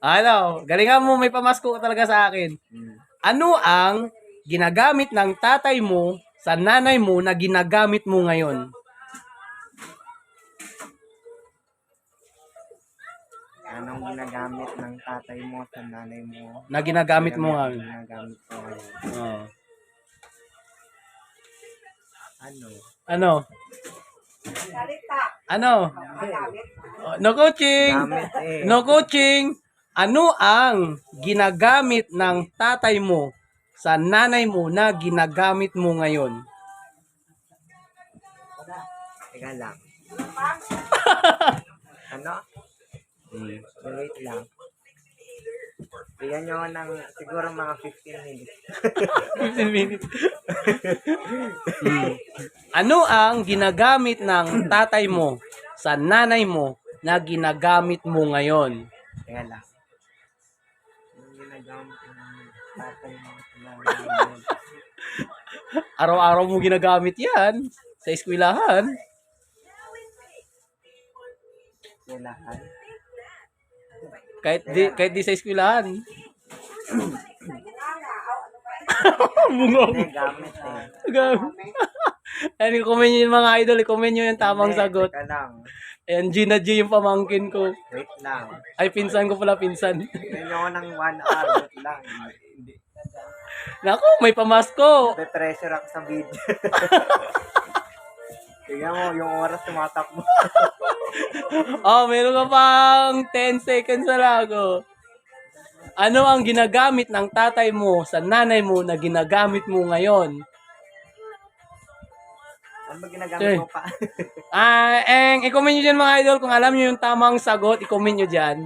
Ano, galingan mo, may pamasko ka talaga sa akin. Ano ang ginagamit ng tatay mo sa nanay mo na ginagamit mo ngayon? Anong ginagamit ng tatay mo sa nanay mo? Na ginagamit mo ngayon? Ginagamit ko ngayon. Oh. Ano? Ano? Ano? Oh, no coaching. Gamit eh. No coaching. Ano ang ginagamit ng tatay mo sa nanay mo na ginagamit mo ngayon? Teka lang. Ano? Wait lang. Bigyan nyo ng siguro mga 15 minutes. 15 minutes. Ano ang ginagamit ng tatay mo sa nanay mo na ginagamit mo ngayon? Teka lang. Anong ginagamit ng tatay mo sa nanay mo? Araw-araw mo ginagamit yan sa eskwelahan. Kailangan. Kahit di sa eskwelahan. Bungong. Hindi, gamit eh. Ano, comment nyo yung mga idol, comment nyo yung tamang Hindi, sagot. Teka lang. Ayan, Gina G yung pamangkin ko. Wait lang. Ay, pinsan ko pala, pinsan. Bigyan nyo ako ng 1 hour. Wait lang. Hindi. Naku, may pamasko. Pe-pressure ako sa video. Tignan mo, yung oras tumatakbo. Oh, meron ka pang 10 seconds na lang. Oh. Ano ang ginagamit ng tatay mo sa nanay mo na ginagamit mo ngayon? Ano ba ginagamit mo pa? I-comment nyo dyan mga idol kung alam nyo yung tamang sagot, i-comment nyo dyan.